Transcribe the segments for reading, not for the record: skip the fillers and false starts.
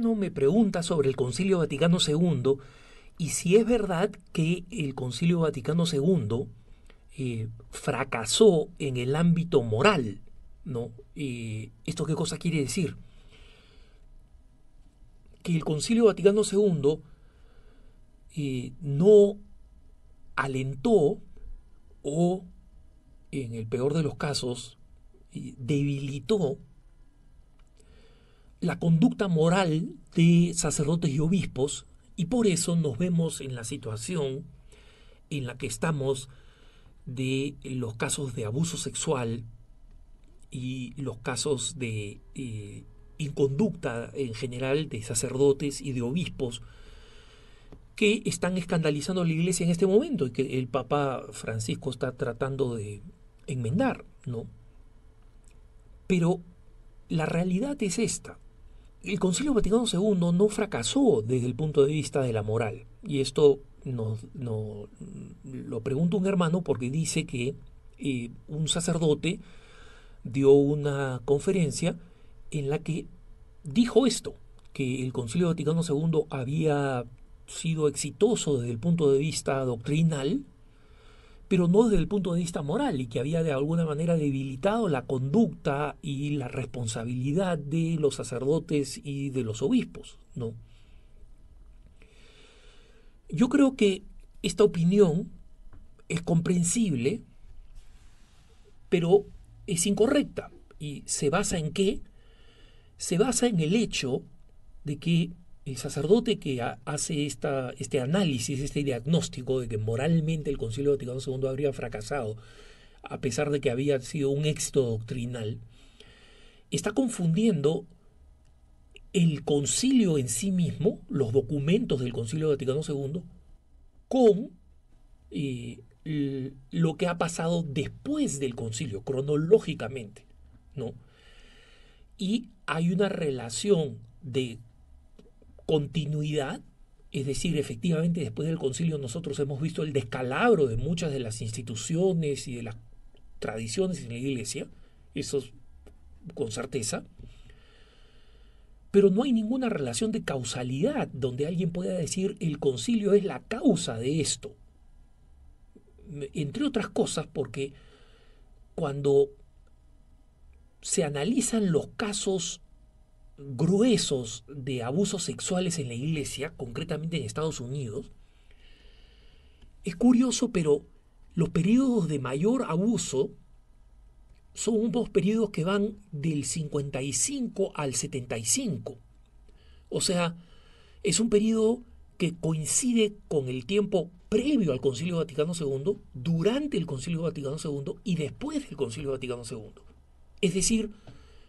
hermano me pregunta sobre el Concilio Vaticano II y si es verdad que el Concilio Vaticano II fracasó en el ámbito moral, ¿no? ¿Esto qué cosa quiere decir? Que el Concilio Vaticano II no alentó o, en el peor de los casos, debilitó la conducta moral de sacerdotes y obispos, y por eso nos vemos en la situación en la que estamos de los casos de abuso sexual y los casos de inconducta en general de sacerdotes y de obispos que están escandalizando a la Iglesia en este momento y que el Papa Francisco está tratando de enmendar, ¿no? Pero la realidad es esta. El Concilio Vaticano II no fracasó desde el punto de vista de la moral. Y esto lo pregunta un hermano porque dice que un sacerdote dio una conferencia en la que dijo esto, que el Concilio Vaticano II había sido exitoso desde el punto de vista doctrinal, pero no desde el punto de vista moral, y que había de alguna manera debilitado la conducta y la responsabilidad de los sacerdotes y de los obispos, ¿no? Yo creo que esta opinión es comprensible, pero es incorrecta. ¿Y se basa en qué? Se basa en el hecho de que el sacerdote que hace este análisis, este diagnóstico de que moralmente el Concilio Vaticano II habría fracasado, a pesar de que había sido un éxito doctrinal, está confundiendo el concilio en sí mismo, los documentos del Concilio Vaticano II, con lo que ha pasado después del concilio, cronológicamente, ¿no? Y hay una relación de continuidad, es decir, efectivamente después del concilio nosotros hemos visto el descalabro de muchas de las instituciones y de las tradiciones en la Iglesia, eso es con certeza, pero no hay ninguna relación de causalidad donde alguien pueda decir el concilio es la causa de esto. Entre otras cosas porque cuando se analizan los casos gruesos de abusos sexuales en la Iglesia, concretamente en Estados Unidos, es curioso, pero los periodos de mayor abuso son unos periodos que van del 55 al 75. O sea, es un periodo que coincide con el tiempo previo al Concilio Vaticano II, durante el Concilio Vaticano II y después del Concilio Vaticano II. Es decir,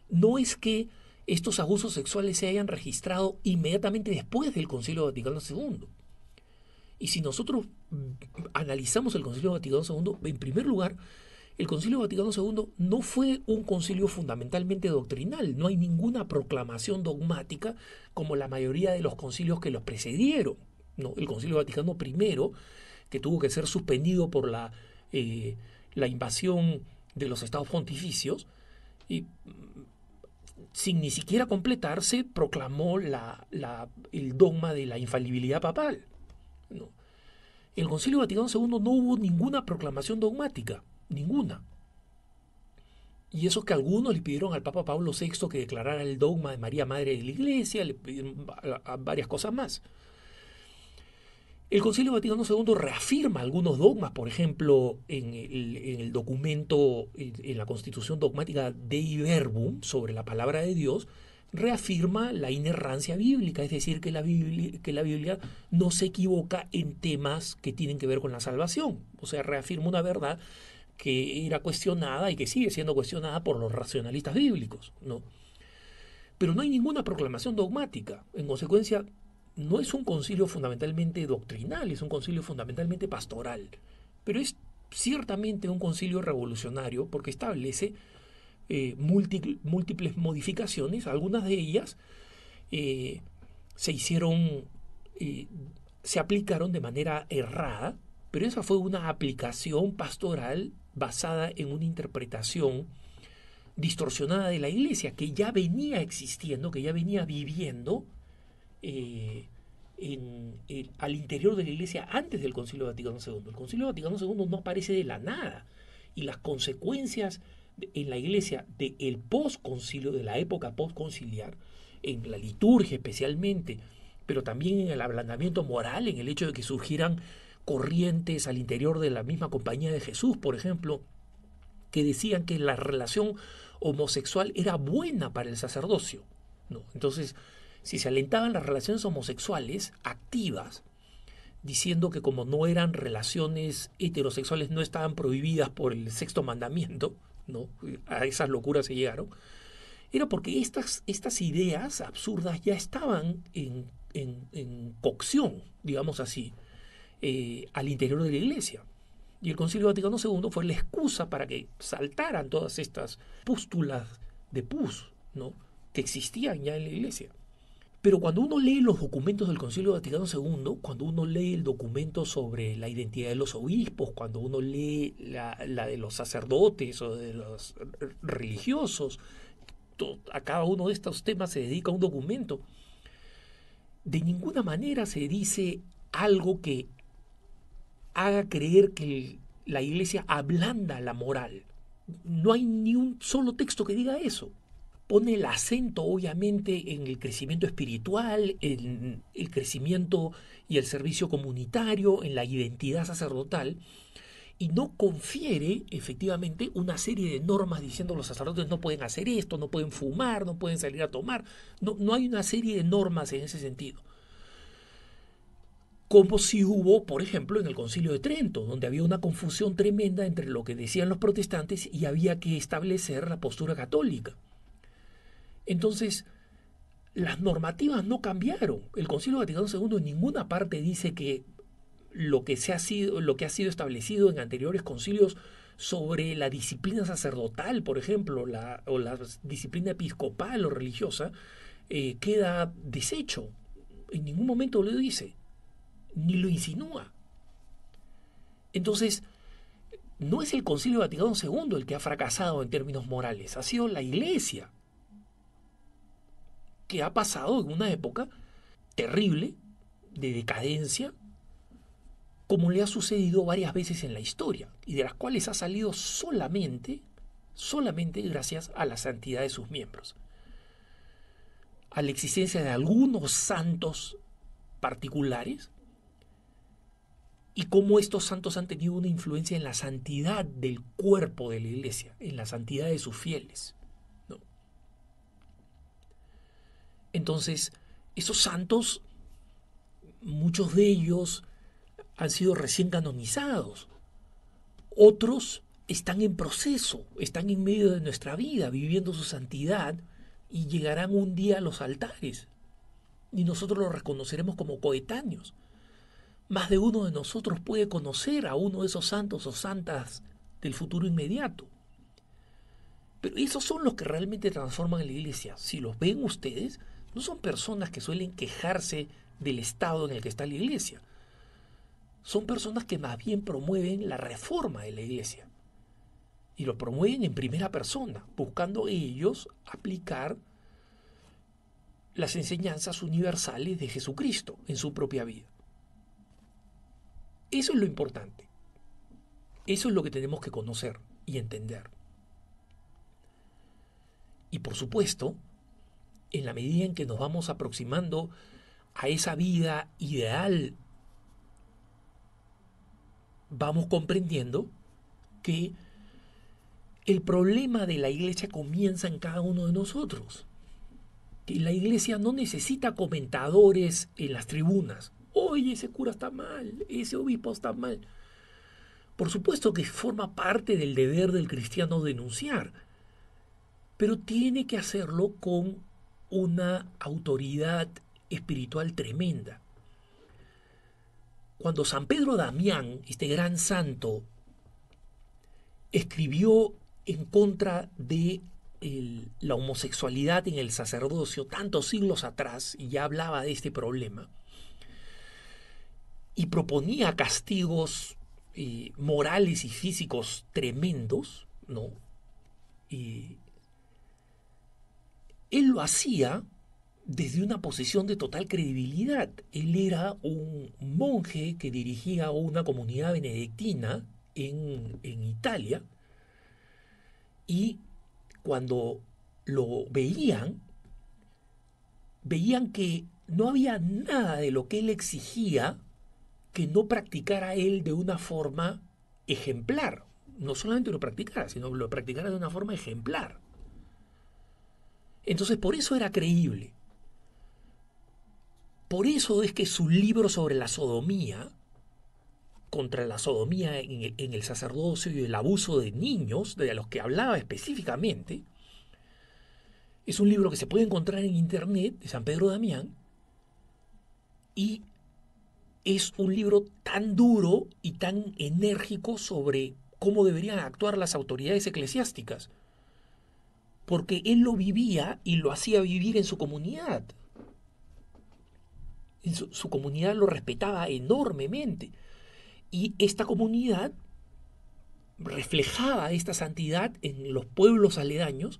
no es que estos abusos sexuales se hayan registrado inmediatamente después del Concilio Vaticano II. Y si nosotros analizamos el Concilio Vaticano II, en primer lugar, el Concilio Vaticano II no fue un concilio fundamentalmente doctrinal. No hay ninguna proclamación dogmática como la mayoría de los concilios que los precedieron, ¿no? El Concilio Vaticano I, que tuvo que ser suspendido por la invasión de los estados pontificios, y sin ni siquiera completarse, proclamó el dogma de la infalibilidad papal, ¿no? En el Concilio Vaticano II no hubo ninguna proclamación dogmática, ninguna. Y eso que algunos le pidieron al Papa Pablo VI que declarara el dogma de María, Madre de la Iglesia, le pidieron varias cosas más. El Concilio Vaticano II reafirma algunos dogmas, por ejemplo, en el documento, en la Constitución Dogmática Dei Verbum, sobre la palabra de Dios, reafirma la inerrancia bíblica, es decir, que la Biblia no se equivoca en temas que tienen que ver con la salvación. O sea, reafirma una verdad que era cuestionada y que sigue siendo cuestionada por los racionalistas bíblicos, ¿no? Pero no hay ninguna proclamación dogmática. En consecuencia, no es un concilio fundamentalmente doctrinal, es un concilio fundamentalmente pastoral. Pero es ciertamente un concilio revolucionario porque establece múltiples modificaciones. Algunas de ellas se aplicaron de manera errada, pero esa fue una aplicación pastoral basada en una interpretación distorsionada de la Iglesia que ya venía existiendo, que ya venía viviendo al interior de la Iglesia antes del Concilio Vaticano II. El Concilio Vaticano II no aparece de la nada, y las consecuencias en la Iglesia del post-concilio, de la época post-conciliar, en la liturgia especialmente, pero también en el ablandamiento moral, en el hecho de que surgieran corrientes al interior de la misma Compañía de Jesús, por ejemplo, que decían que la relación homosexual era buena para el sacerdocio, ¿no? Entonces, si se alentaban las relaciones homosexuales activas, diciendo que como no eran relaciones heterosexuales, no estaban prohibidas por el sexto mandamiento, ¿no? A esas locuras se llegaron, era porque estas ideas absurdas ya estaban en cocción, digamos así, al interior de la Iglesia. Y el Concilio Vaticano II fue la excusa para que saltaran todas estas pústulas de pus, ¿no?, que existían ya en la Iglesia. Pero cuando uno lee los documentos del Concilio Vaticano II, cuando uno lee el documento sobre la identidad de los obispos, cuando uno lee la de los sacerdotes o de los religiosos, a cada uno de estos temas se dedica un documento, de ninguna manera se dice algo que haga creer que la Iglesia ablanda la moral. No hay ni un solo texto que diga eso. Pone el acento, obviamente, en el crecimiento espiritual, en el crecimiento y el servicio comunitario, en la identidad sacerdotal, y no confiere, efectivamente, una serie de normas diciendo los sacerdotes no pueden hacer esto, no pueden fumar, no pueden salir a tomar. No hay una serie de normas en ese sentido. Como si hubo, por ejemplo, en el Concilio de Trento, donde había una confusión tremenda entre lo que decían los protestantes y había que establecer la postura católica. Entonces, las normativas no cambiaron. El Concilio Vaticano II en ninguna parte dice que lo que ha sido establecido en anteriores concilios sobre la disciplina sacerdotal, por ejemplo, o la disciplina episcopal o religiosa, queda deshecho. En ningún momento lo dice, ni lo insinúa. Entonces, no es el Concilio Vaticano II el que ha fracasado en términos morales, ha sido la Iglesia, que ha pasado en una época terrible de decadencia, como le ha sucedido varias veces en la historia, y de las cuales ha salido solamente gracias a la santidad de sus miembros, a la existencia de algunos santos particulares, y cómo estos santos han tenido una influencia en la santidad del cuerpo de la Iglesia, en la santidad de sus fieles, ¿no? Entonces, esos santos, muchos de ellos han sido recién canonizados. Otros están en proceso, están en medio de nuestra vida, viviendo su santidad, y llegarán un día a los altares. Y nosotros los reconoceremos como coetáneos. Más de uno de nosotros puede conocer a uno de esos santos o santas del futuro inmediato. Pero esos son los que realmente transforman a la Iglesia. Si los ven ustedes, no son personas que suelen quejarse del estado en el que está la Iglesia. Son personas que más bien promueven la reforma de la Iglesia. Y lo promueven en primera persona, buscando ellos aplicar las enseñanzas universales de Jesucristo en su propia vida. Eso es lo importante. Eso es lo que tenemos que conocer y entender. Y por supuesto, en la medida en que nos vamos aproximando a esa vida ideal, vamos comprendiendo que el problema de la Iglesia comienza en cada uno de nosotros. Que la Iglesia no necesita comentadores en las tribunas. Oye, ese cura está mal, ese obispo está mal. Por supuesto que forma parte del deber del cristiano denunciar, pero tiene que hacerlo con una autoridad espiritual tremenda. Cuando San Pedro Damián, este gran santo, escribió en contra de la homosexualidad en el sacerdocio tantos siglos atrás, y ya hablaba de este problema, y proponía castigos morales y físicos tremendos, ¿no? Él lo hacía desde una posición de total credibilidad. Él era un monje que dirigía una comunidad benedictina en Italia, y cuando lo veían que no había nada de lo que él exigía que no practicara él de una forma ejemplar. No solamente lo practicara, sino lo practicara de una forma ejemplar. Entonces, por eso era creíble. Por eso es que su libro sobre la sodomía, contra la sodomía en el sacerdocio y el abuso de niños, de los que hablaba específicamente, es un libro que se puede encontrar en internet, de San Pedro Damián, y es un libro tan duro y tan enérgico sobre cómo deberían actuar las autoridades eclesiásticas, porque él lo vivía y lo hacía vivir en su comunidad. Su comunidad lo respetaba enormemente, y esta comunidad reflejaba esta santidad en los pueblos aledaños,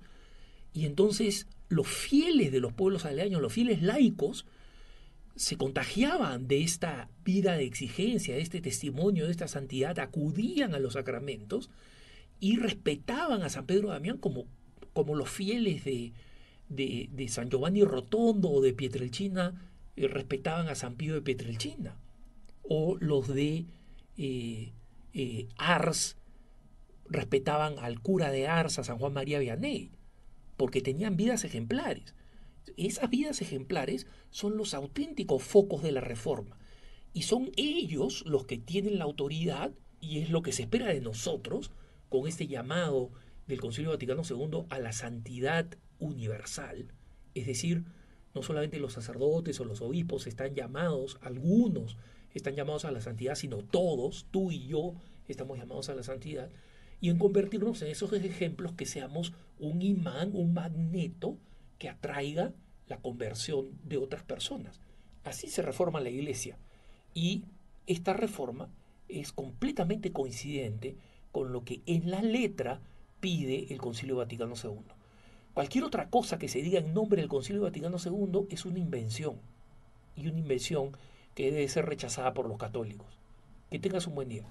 y entonces los fieles de los pueblos aledaños, los fieles laicos, se contagiaban de esta vida de exigencia, de este testimonio, de esta santidad, acudían a los sacramentos y respetaban a San Pedro Damián como los fieles de San Giovanni Rotondo o de Pietrelcina respetaban a San Pío de Pietrelcina, o los de Ars respetaban al cura de Ars, a San Juan María Vianney, porque tenían vidas ejemplares. Esas vidas ejemplares son los auténticos focos de la Reforma, y son ellos los que tienen la autoridad, y es lo que se espera de nosotros con este llamado del Concilio Vaticano II a la santidad universal. Es decir, no solamente los sacerdotes o los obispos están llamados, algunos están llamados a la santidad, sino todos, tú y yo, estamos llamados a la santidad, y en convertirnos en esos ejemplos, que seamos un imán, un magneto que atraiga la conversión de otras personas. Así se reforma la Iglesia, y esta reforma es completamente coincidente con lo que en la letra pide el Concilio Vaticano II. Cualquier otra cosa que se diga en nombre del Concilio Vaticano II es una invención, y una invención que debe ser rechazada por los católicos. Que tengas un buen día.